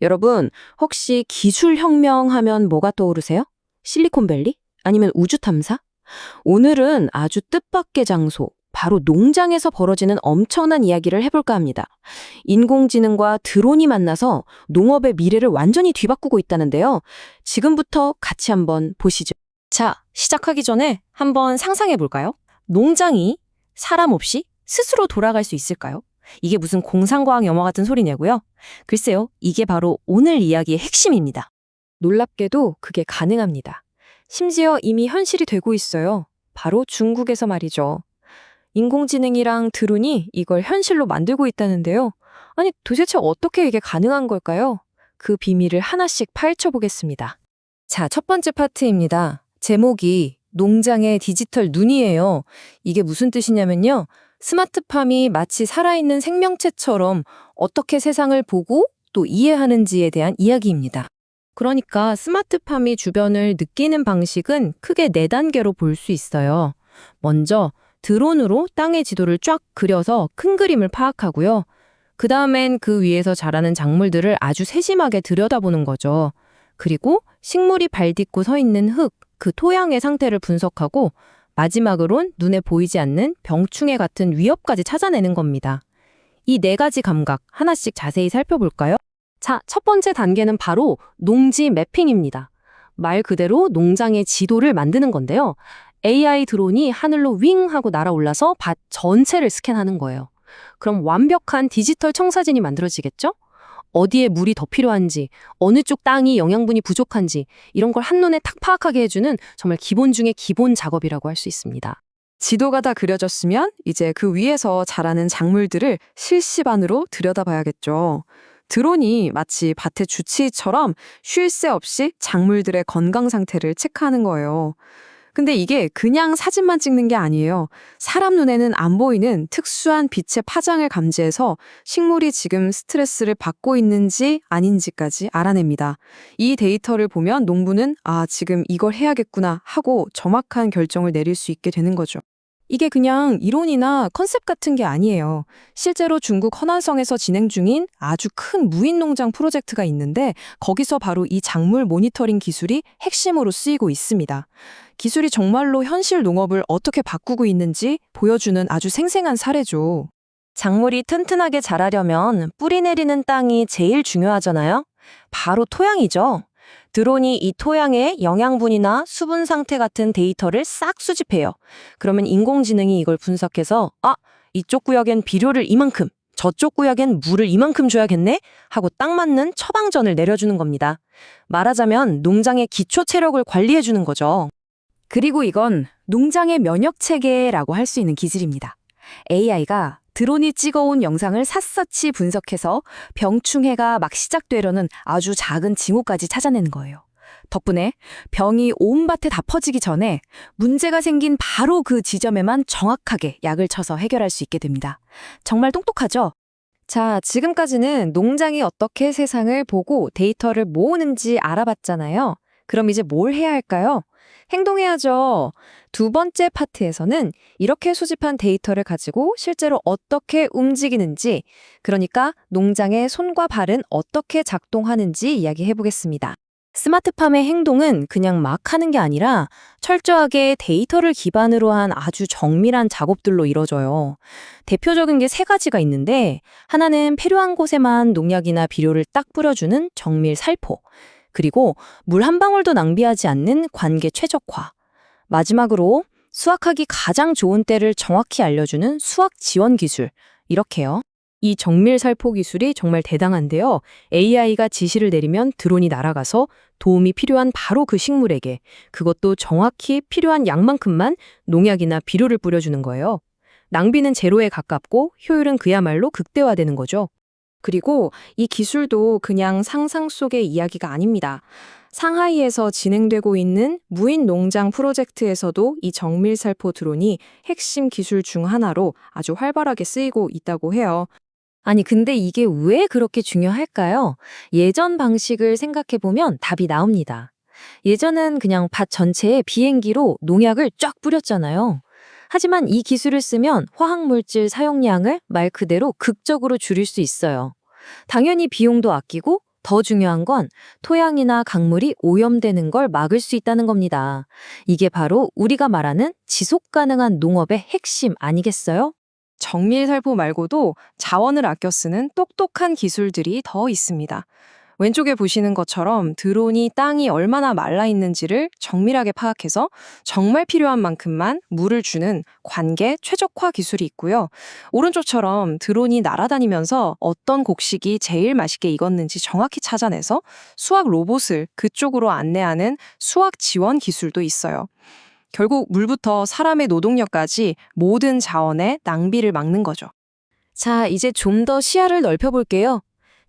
여러분, 혹시 기술혁명 하면 뭐가 떠오르세요? 실리콘밸리? 아니면 우주탐사? 오늘은 아주 뜻밖의 장소, 바로 농장에서 벌어지는 엄청난 이야기를 해볼까 합니다. 인공지능과 드론이 만나서 농업의 미래를 완전히 뒤바꾸고 있다는데요. 지금부터 같이 한번 보시죠. 자, 시작하기 전에 한번 상상해 볼까요? 농장이 사람 없이 스스로 돌아갈 수 있을까요? 이게 무슨 공상과학 영화 같은 소리냐고요? 글쎄요, 이게 바로 오늘 이야기의 핵심입니다. 놀랍게도 그게 가능합니다. 심지어 이미 현실이 되고 있어요. 바로 중국에서 말이죠. 인공지능이랑 드론이 이걸 현실로 만들고 있다는데요. 아니, 도대체 어떻게 이게 가능한 걸까요? 그 비밀을 하나씩 파헤쳐 보겠습니다. 자, 첫 번째 파트입니다. 제목이 농장의 디지털 눈이에요. 이게 무슨 뜻이냐면요. 스마트팜이 마치 살아있는 생명체처럼 어떻게 세상을 보고 또 이해하는지에 대한 이야기입니다. 그러니까 스마트팜이 주변을 느끼는 방식은 크게 4단계로 볼 수 있어요. 먼저 드론으로 땅의 지도를 쫙 그려서 큰 그림을 파악하고요. 그 다음엔 그 위에서 자라는 작물들을 아주 세심하게 들여다보는 거죠. 그리고 식물이 발딛고 서 있는 흙, 그 토양의 상태를 분석하고 마지막으론 눈에 보이지 않는 병충해 같은 위협까지 찾아내는 겁니다. 이 4가지 감각 하나씩 자세히 살펴볼까요? 자, 첫 번째 단계는 바로 농지 매핑입니다. 말 그대로 농장의 지도를 만드는 건데요. AI 드론이 하늘로 윙 하고 날아올라서 밭 전체를 스캔하는 거예요. 그럼 완벽한 디지털 청사진이 만들어지겠죠? 어디에 물이 더 필요한지, 어느 쪽 땅이 영양분이 부족한지 이런 걸 한눈에 탁 파악하게 해주는 정말 기본 중에 기본 작업이라고 할 수 있습니다. 지도가 다 그려졌으면 이제 그 위에서 자라는 작물들을 실시간으로 들여다봐야겠죠. 드론이 마치 밭의 주치의처럼 쉴 새 없이 작물들의 건강 상태를 체크하는 거예요. 근데 이게 그냥 사진만 찍는 게 아니에요. 사람 눈에는 안 보이는 특수한 빛의 파장을 감지해서 식물이 지금 스트레스를 받고 있는지 아닌지까지 알아냅니다. 이 데이터를 보면 농부는 지금 이걸 해야겠구나 하고 정확한 결정을 내릴 수 있게 되는 거죠. 이게 그냥 이론이나 컨셉 같은 게 아니에요. 실제로 중국 허난성에서 진행 중인 아주 큰 무인 농장 프로젝트가 있는데 거기서 바로 이 작물 모니터링 기술이 핵심으로 쓰이고 있습니다. 기술이 정말로 현실 농업을 어떻게 바꾸고 있는지 보여주는 아주 생생한 사례죠. 작물이 튼튼하게 자라려면 뿌리 내리는 땅이 제일 중요하잖아요. 바로 토양이죠. 드론이 이 토양의 영양분이나 수분 상태 같은 데이터를 싹 수집해요. 그러면 인공지능이 이걸 분석해서 이쪽 구역엔 비료를 이만큼, 저쪽 구역엔 물을 이만큼 줘야겠네? 하고 딱 맞는 처방전을 내려주는 겁니다. 말하자면 농장의 기초 체력을 관리해주는 거죠. 그리고 이건 농장의 면역체계라고 할 수 있는 기술입니다. AI가 드론이 찍어온 영상을 샅샅이 분석해서 병충해가 막 시작되려는 아주 작은 징후까지 찾아내는 거예요. 덕분에 병이 온 밭에 다 퍼지기 전에 문제가 생긴 바로 그 지점에만 정확하게 약을 쳐서 해결할 수 있게 됩니다. 정말 똑똑하죠? 자, 지금까지는 농장이 어떻게 세상을 보고 데이터를 모으는지 알아봤잖아요. 그럼 이제 뭘 해야 할까요? 행동해야죠. 두 번째 파트에서는 이렇게 수집한 데이터를 가지고 실제로 어떻게 움직이는지, 그러니까 농장의 손과 발은 어떻게 작동하는지 이야기해 보겠습니다. 스마트팜의 행동은 그냥 막 하는 게 아니라 철저하게 데이터를 기반으로 한 아주 정밀한 작업들로 이뤄져요. 대표적인 게 3가지가 있는데, 하나는 필요한 곳에만 농약이나 비료를 딱 뿌려주는 정밀 살포, 그리고 물 한 방울도 낭비하지 않는 관계 최적화. 마지막으로 수확하기 가장 좋은 때를 정확히 알려주는 수확 지원 기술. 이렇게요. 이 정밀 살포 기술이 정말 대단한데요. AI가 지시를 내리면 드론이 날아가서 도움이 필요한 바로 그 식물에게, 그것도 정확히 필요한 양만큼만 농약이나 비료를 뿌려주는 거예요. 낭비는 제로에 가깝고 효율은 그야말로 극대화되는 거죠. 그리고 이 기술도 그냥 상상 속의 이야기가 아닙니다. 상하이에서 진행되고 있는 무인 농장 프로젝트에서도 이 정밀살포 드론이 핵심 기술 중 하나로 아주 활발하게 쓰이고 있다고 해요. 아니, 근데 이게 왜 그렇게 중요할까요? 예전 방식을 생각해보면 답이 나옵니다. 예전엔 그냥 밭 전체에 비행기로 농약을 쫙 뿌렸잖아요. 하지만 이 기술을 쓰면 화학물질 사용량을 말 그대로 극적으로 줄일 수 있어요. 당연히 비용도 아끼고 더 중요한 건 토양이나 강물이 오염되는 걸 막을 수 있다는 겁니다. 이게 바로 우리가 말하는 지속 가능한 농업의 핵심 아니겠어요? 정밀살포 말고도 자원을 아껴 쓰는 똑똑한 기술들이 더 있습니다. 왼쪽에 보시는 것처럼 드론이 땅이 얼마나 말라 있는지를 정밀하게 파악해서 정말 필요한 만큼만 물을 주는 관계 최적화 기술이 있고요. 오른쪽처럼 드론이 날아다니면서 어떤 곡식이 제일 맛있게 익었는지 정확히 찾아내서 수확 로봇을 그쪽으로 안내하는 수확 지원 기술도 있어요. 결국 물부터 사람의 노동력까지 모든 자원의 낭비를 막는 거죠. 자, 이제 좀 더 시야를 넓혀볼게요.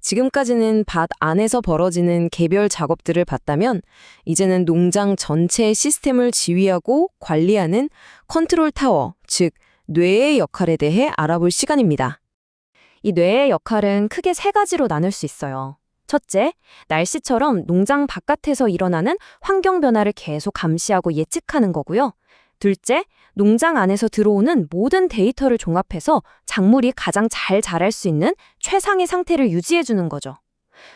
지금까지는 밭 안에서 벌어지는 개별 작업들을 봤다면, 이제는 농장 전체의 시스템을 지휘하고 관리하는 컨트롤 타워, 즉 뇌의 역할에 대해 알아볼 시간입니다. 이 뇌의 역할은 크게 세 가지로 나눌 수 있어요. 첫째, 날씨처럼 농장 바깥에서 일어나는 환경 변화를 계속 감시하고 예측하는 거고요. 둘째, 농장 안에서 들어오는 모든 데이터를 종합해서 작물이 가장 잘 자랄 수 있는 최상의 상태를 유지해주는 거죠.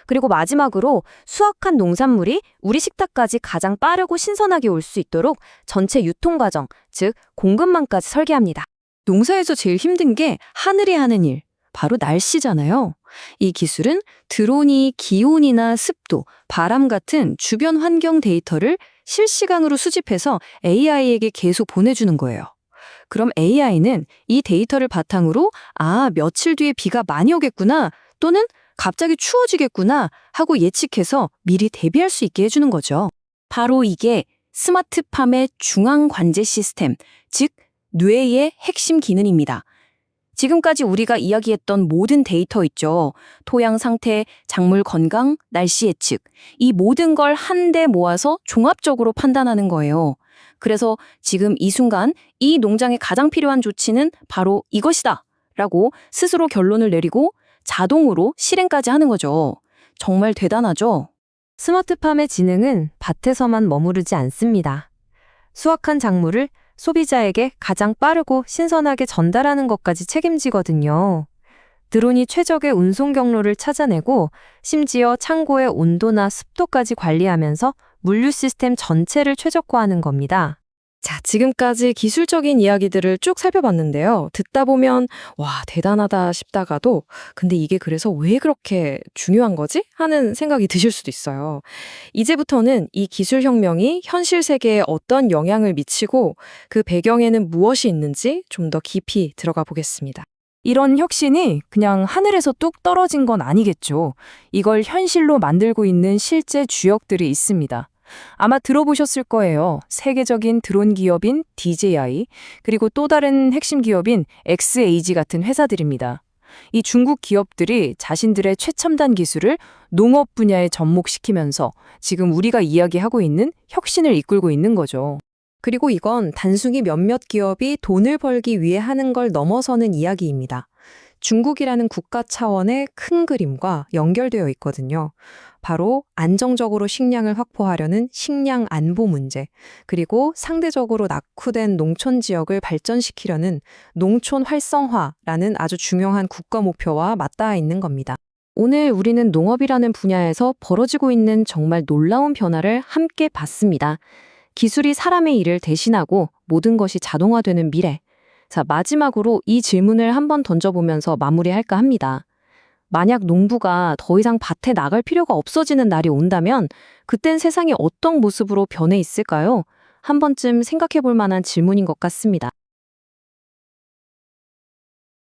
그리고 마지막으로 수확한 농산물이 우리 식탁까지 가장 빠르고 신선하게 올 수 있도록 전체 유통 과정, 즉 공급망까지 설계합니다. 농사에서 제일 힘든 게 하늘이 하는 일, 바로 날씨잖아요. 이 기술은 드론이 기온이나 습도, 바람 같은 주변 환경 데이터를 실시간으로 수집해서 AI에게 계속 보내주는 거예요. 그럼 AI는 이 데이터를 바탕으로 며칠 뒤에 비가 많이 오겠구나 또는 갑자기 추워지겠구나 하고 예측해서 미리 대비할 수 있게 해주는 거죠. 바로 이게 스마트팜의 중앙 관제 시스템, 즉 뇌의 핵심 기능입니다. 지금까지 우리가 이야기했던 모든 데이터 있죠. 토양 상태, 작물 건강, 날씨 예측. 이 모든 걸 한데 모아서 종합적으로 판단하는 거예요. 그래서 지금 이 순간 이 농장에 가장 필요한 조치는 바로 이것이다 라고 스스로 결론을 내리고 자동으로 실행까지 하는 거죠. 정말 대단하죠? 스마트팜의 지능은 밭에서만 머무르지 않습니다. 수확한 작물을 소비자에게 가장 빠르고 신선하게 전달하는 것까지 책임지거든요. 드론이 최적의 운송 경로를 찾아내고 심지어 창고의 온도나 습도까지 관리하면서 물류 시스템 전체를 최적화하는 겁니다. 자, 지금까지 기술적인 이야기들을 쭉 살펴봤는데요. 듣다 보면 와, 대단하다 싶다가도 근데 이게 그래서 왜 그렇게 중요한 거지? 하는 생각이 드실 수도 있어요. 이제부터는 이 기술혁명이 현실 세계에 어떤 영향을 미치고 그 배경에는 무엇이 있는지 좀 더 깊이 들어가 보겠습니다. 이런 혁신이 그냥 하늘에서 뚝 떨어진 건 아니겠죠. 이걸 현실로 만들고 있는 실제 주역들이 있습니다. 아마 들어보셨을 거예요. 세계적인 드론 기업인 DJI, 그리고 또 다른 핵심 기업인 XAG 같은 회사들입니다. 이 중국 기업들이 자신들의 최첨단 기술을 농업 분야에 접목시키면서 지금 우리가 이야기하고 있는 혁신을 이끌고 있는 거죠. 그리고 이건 단순히 몇몇 기업이 돈을 벌기 위해 하는 걸 넘어서는 이야기입니다. 중국이라는 국가 차원의 큰 그림과 연결되어 있거든요. 바로 안정적으로 식량을 확보하려는 식량 안보 문제, 그리고 상대적으로 낙후된 농촌 지역을 발전시키려는 농촌 활성화라는 아주 중요한 국가 목표와 맞닿아 있는 겁니다. 오늘 우리는 농업이라는 분야에서 벌어지고 있는 정말 놀라운 변화를 함께 봤습니다. 기술이 사람의 일을 대신하고 모든 것이 자동화되는 미래. 자, 마지막으로 이 질문을 한번 던져보면서 마무리할까 합니다. 만약 농부가 더 이상 밭에 나갈 필요가 없어지는 날이 온다면 그땐 세상이 어떤 모습으로 변해 있을까요? 한 번쯤 생각해 볼 만한 질문인 것 같습니다.